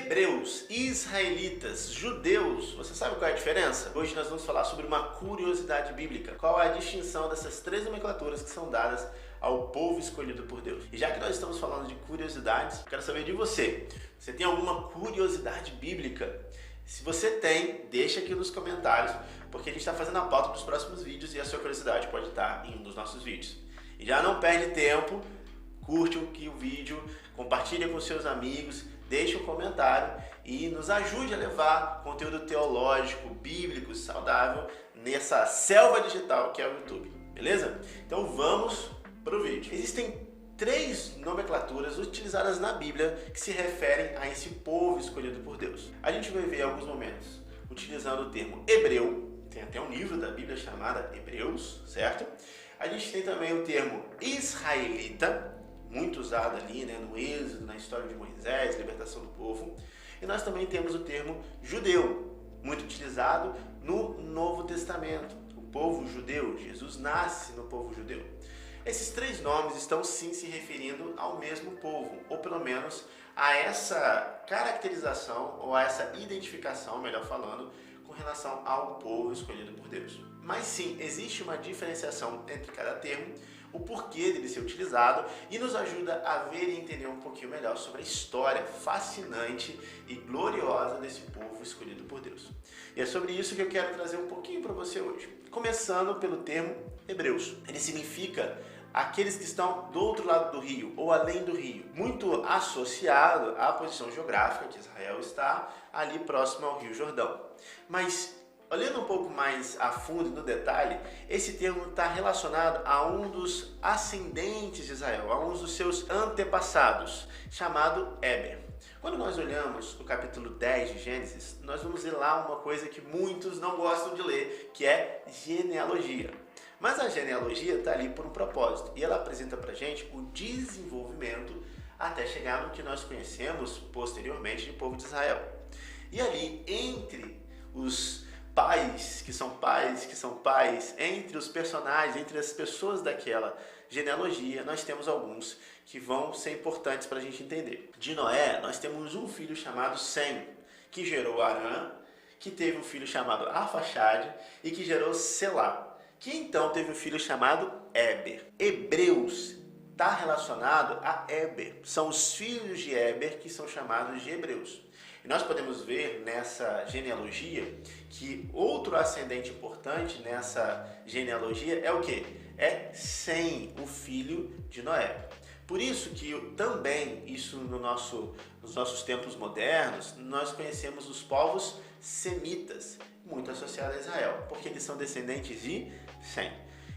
Hebreus, israelitas, judeus, você sabe qual é a diferença? Hoje nós vamos falar sobre uma curiosidade bíblica. Qual é a distinção dessas três nomenclaturas que são dadas ao povo escolhido por Deus? E já que nós estamos falando de curiosidades, eu quero saber de você. Você tem alguma curiosidade bíblica? Se você tem, deixa aqui nos comentários, porque a gente está fazendo a pauta dos próximos vídeos e a sua curiosidade pode estar em um dos nossos vídeos. E já não perde tempo, curte o vídeo, compartilha com seus amigos, deixe um comentário e nos ajude a levar conteúdo teológico, bíblico, saudável nessa selva digital que é o YouTube, beleza? Então vamos para o vídeo. Existem três nomenclaturas utilizadas na Bíblia que se referem a esse povo escolhido por Deus. A gente vai ver em alguns momentos utilizando o termo hebreu, tem até um livro da Bíblia chamado Hebreus, certo? A gente tem também o termo israelita, muito usado ali, no Êxodo, na história de Moisés, libertação do povo. E nós também temos o termo judeu, muito utilizado no Novo Testamento. O povo judeu, Jesus nasce no povo judeu. Esses três nomes estão sim se referindo ao mesmo povo, ou pelo menos a essa caracterização, ou a essa identificação, melhor falando, com relação ao povo escolhido por Deus. Mas sim, existe uma diferenciação entre cada termo, o porquê dele ser utilizado e nos ajuda a ver e entender um pouquinho melhor sobre a história fascinante e gloriosa desse povo escolhido por Deus. E é sobre isso que eu quero trazer um pouquinho para você hoje. Começando pelo termo hebreus. Ele significa aqueles que estão do outro lado do rio ou além do rio, muito associado à posição geográfica que Israel está ali próximo ao Rio Jordão. Mas olhando um pouco mais a fundo no detalhe, esse termo está relacionado a um dos ascendentes de Israel, a um dos seus antepassados, chamado Éber. Quando nós olhamos o capítulo 10 de Gênesis, nós vamos ler lá uma coisa que muitos não gostam de ler, que é genealogia. Mas a genealogia está ali por um propósito, e ela apresenta para a gente o desenvolvimento até chegar no que nós conhecemos posteriormente de povo de Israel. E ali, entre os pais, que são pais, entre os personagens, entre as pessoas daquela genealogia, nós temos alguns que vão ser importantes para a gente entender. De Noé, nós temos um filho chamado Sem, que gerou Arã, que teve um filho chamado Arfaxade e que gerou Selá, que então teve um filho chamado Éber. Hebreus está relacionado a Éber, são os filhos de Éber que são chamados de hebreus. E nós podemos ver nessa genealogia que outro ascendente importante nessa genealogia é o quê? É Sem, o filho de Noé. Por isso que também, isso nos nossos tempos modernos, nós conhecemos os povos semitas, muito associados a Israel, porque eles são descendentes de Sem.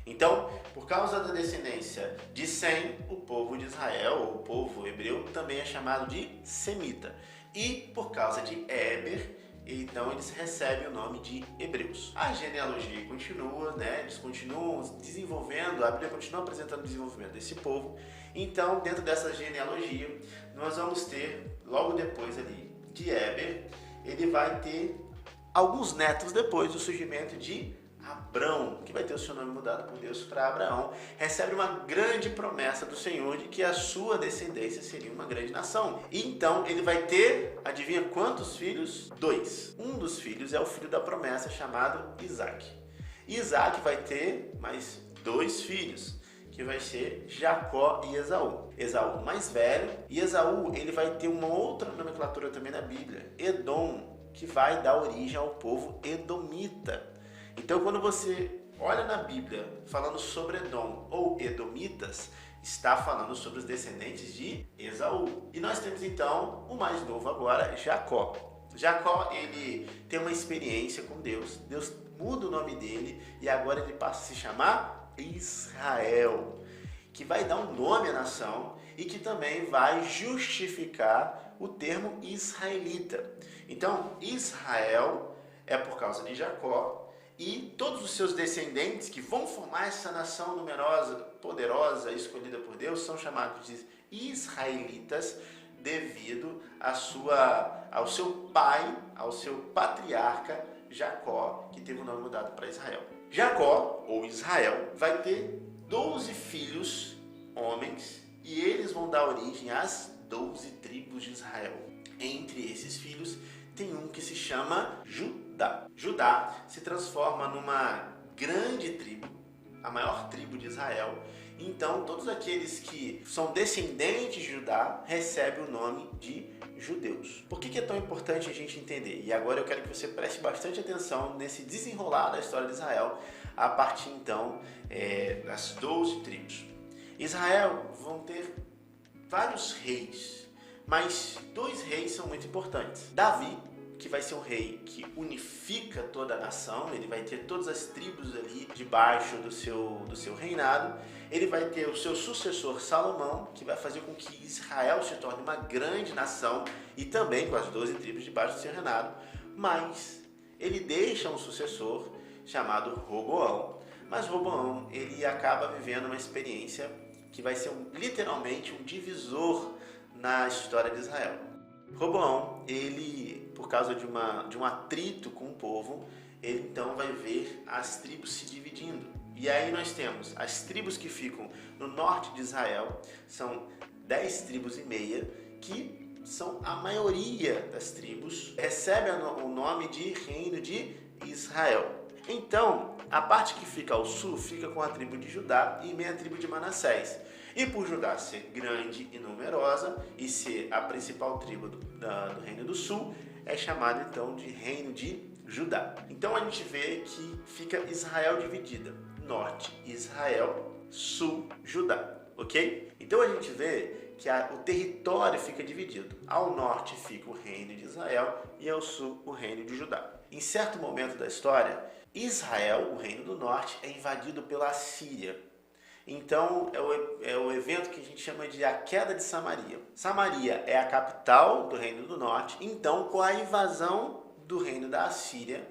Então, por causa da descendência de Sem, o povo de Israel, ou o povo hebreu, também é chamado de semita. E por causa de Éber, então eles recebem o nome de hebreus. A genealogia continua, eles continuam desenvolvendo, a Bíblia continua apresentando o desenvolvimento desse povo. Então, dentro dessa genealogia, nós vamos ter, logo depois ali de Éber, ele vai ter alguns netos depois do surgimento de Abrão, que vai ter o seu nome mudado por Deus para Abraão, recebe uma grande promessa do Senhor de que a sua descendência seria uma grande nação. E então ele vai ter, adivinha quantos filhos? 2. Um dos filhos é o filho da promessa chamado Isaac. Isaac vai ter mais 2 filhos, que vai ser Jacó e Esaú. Esaú mais velho, e Esaú ele vai ter uma outra nomenclatura também na Bíblia, Edom, que vai dar origem ao povo edomita. Então, quando você olha na Bíblia falando sobre Edom ou edomitas, está falando sobre os descendentes de Esaú. E nós temos então o mais novo agora, Jacó. Jacó, ele tem uma experiência com Deus. Deus muda o nome dele e agora ele passa a se chamar Israel, que vai dar um nome à nação e que também vai justificar o termo israelita. Então, Israel é por causa de Jacó, e todos os seus descendentes que vão formar essa nação numerosa, poderosa, escolhida por Deus, são chamados de israelitas devido ao seu pai, ao seu patriarca Jacó, que teve o nome mudado para Israel. Jacó, ou Israel, vai ter 12 filhos, homens, e eles vão dar origem às 12 tribos de Israel. Entre esses filhos tem um que se chama Judá. Judá se transforma numa grande tribo, a maior tribo de Israel. Então, todos aqueles que são descendentes de Judá recebem o nome de judeus. Por que é tão importante a gente entender? E agora eu quero que você preste bastante atenção nesse desenrolar da história de Israel, a partir então das 12 tribos. Israel vão ter vários reis, mas 2 reis são muito importantes. Davi, que vai ser um rei que unifica toda a nação, ele vai ter todas as tribos ali debaixo do seu reinado. Ele vai ter o seu sucessor Salomão, que vai fazer com que Israel se torne uma grande nação e também com as 12 tribos debaixo do seu reinado. Mas ele deixa um sucessor chamado Roboão. Mas Roboão, ele acaba vivendo uma experiência que vai ser literalmente um divisor na história de Israel. Roboão, ele, por causa de um atrito com o povo, ele então vai ver as tribos se dividindo. E aí nós temos as tribos que ficam no norte de Israel, são 10 tribos e meia, que são a maioria das tribos, recebem o nome de Reino de Israel. Então, a parte que fica ao sul fica com a tribo de Judá e meia tribo de Manassés. E por Judá ser grande e numerosa e ser a principal tribo do Reino do Sul, é chamado então de Reino de Judá. Então a gente vê que fica Israel dividida. Norte, Israel, Sul, Judá. Ok? Então a gente vê que o território fica dividido. Ao norte fica o Reino de Israel e ao sul o Reino de Judá. Em certo momento da história, Israel, o Reino do Norte, é invadido pela Assíria. Então, é o evento que a gente chama de a queda de Samaria. Samaria é a capital do Reino do Norte. Então, com a invasão do Reino da Assíria,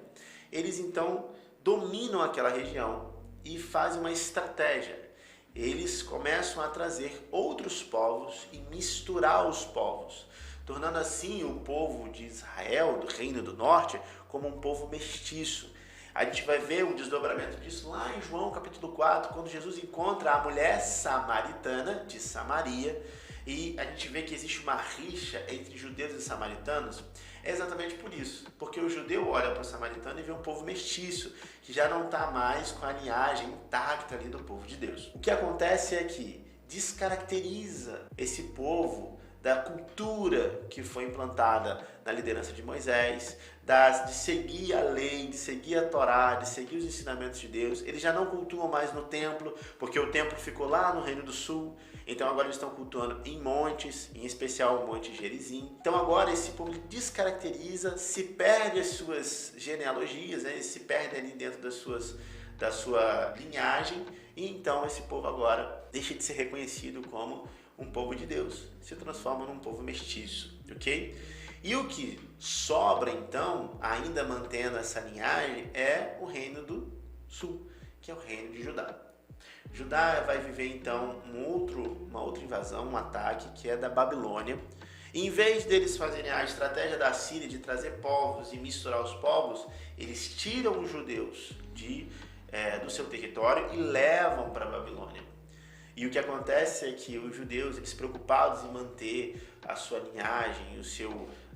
eles então dominam aquela região e fazem uma estratégia. Eles começam a trazer outros povos e misturar os povos, tornando assim o povo de Israel, do Reino do Norte, como um povo mestiço. A gente vai ver o desdobramento disso lá em João capítulo 4, quando Jesus encontra a mulher samaritana de Samaria, e a gente vê que existe uma rixa entre judeus e samaritanos. É exatamente por isso, porque o judeu olha para o samaritano e vê um povo mestiço, que já não está mais com a linhagem intacta ali do povo de Deus. O que acontece é que descaracteriza esse povo da cultura que foi implantada na liderança de Moisés, de seguir a lei, de seguir a Torá, de seguir os ensinamentos de Deus. Eles já não cultuam mais no templo, porque o templo ficou lá no Reino do Sul. Então agora eles estão cultuando em montes, em especial o Monte Gerizim. Então agora esse povo descaracteriza, se perde as suas genealogias, né? Se perde ali dentro da sua linhagem, e então esse povo agora deixa de ser reconhecido como um povo de Deus, se transforma num povo mestiço, ok? E o que sobra então, ainda mantendo essa linhagem, é o Reino do Sul, que é o Reino de Judá. Judá vai viver então uma outra invasão, um ataque, que é da Babilônia. E em vez deles fazerem a estratégia da Síria de trazer povos e misturar os povos, eles tiram os judeus do seu território e levam para a Babilônia. E o que acontece é que os judeus, eles preocupados em manter a sua linhagem,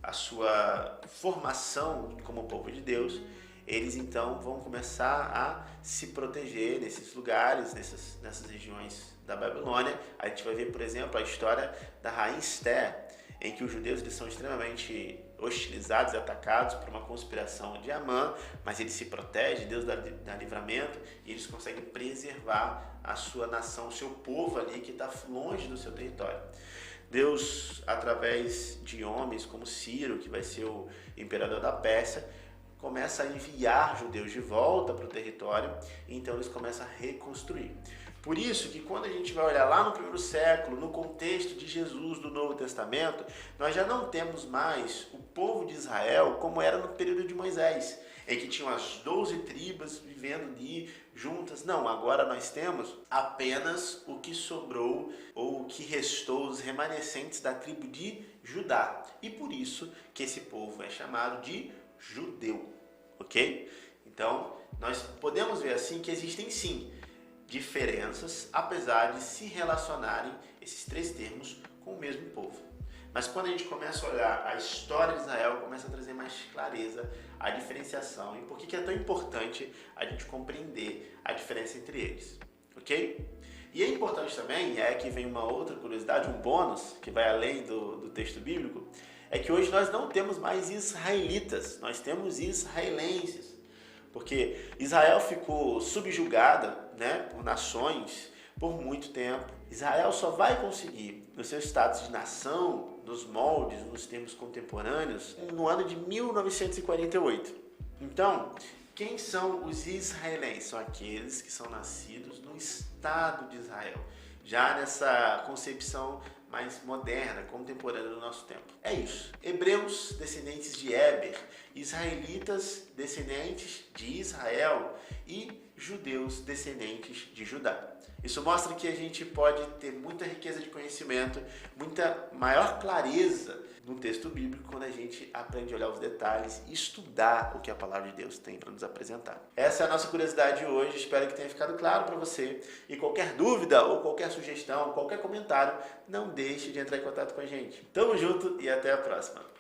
a sua formação como povo de Deus, eles então vão começar a se proteger nesses lugares, nessas regiões da Babilônia. A gente vai ver, por exemplo, a história da rainha Esther, em que os judeus eles são extremamente hostilizados e atacados por uma conspiração de Amã, mas eles se protegem, Deus dá livramento, e eles conseguem preservar a sua nação, o seu povo ali que está longe do seu território. Deus, através de homens como Ciro, que vai ser o imperador da Pérsia, começa a enviar judeus de volta para o território, e então eles começam a reconstruir. Por isso que quando a gente vai olhar lá no primeiro século, no contexto de Jesus do Novo Testamento, nós já não temos mais o povo de Israel como era no período de Moisés, em que tinham as 12 tribos vivendo ali juntas. Não, agora nós temos apenas o que sobrou ou o que restou, os remanescentes da tribo de Judá. E por isso que esse povo é chamado de judeu, ok? Então, nós podemos ver assim que existem sim diferenças, apesar de se relacionarem esses três termos com o mesmo povo. Mas quando a gente começa a olhar a história de Israel, começa a trazer mais clareza a diferenciação e por que é tão importante a gente compreender a diferença entre eles, ok? E é importante também, que vem uma outra curiosidade, um bônus, que vai além do texto bíblico, é que hoje nós não temos mais israelitas, nós temos israelenses. Porque Israel ficou subjugada, por nações por muito tempo. Israel só vai conseguir, no seu status de nação, nos moldes, nos termos contemporâneos, no ano de 1948. Então, quem são os israelenses? São aqueles que são nascidos no Estado de Israel, já nessa concepção mais moderna, contemporânea do nosso tempo. É isso. Hebreus, descendentes de Éber, israelitas, descendentes de Israel e judeus, descendentes de Judá. Isso mostra que a gente pode ter muita riqueza de conhecimento, muita maior clareza no texto bíblico quando a gente aprende a olhar os detalhes e estudar o que a palavra de Deus tem para nos apresentar. Essa é a nossa curiosidade de hoje, espero que tenha ficado claro para você. E qualquer dúvida ou qualquer sugestão, qualquer comentário, não deixe de entrar em contato com a gente. Tamo junto e até a próxima!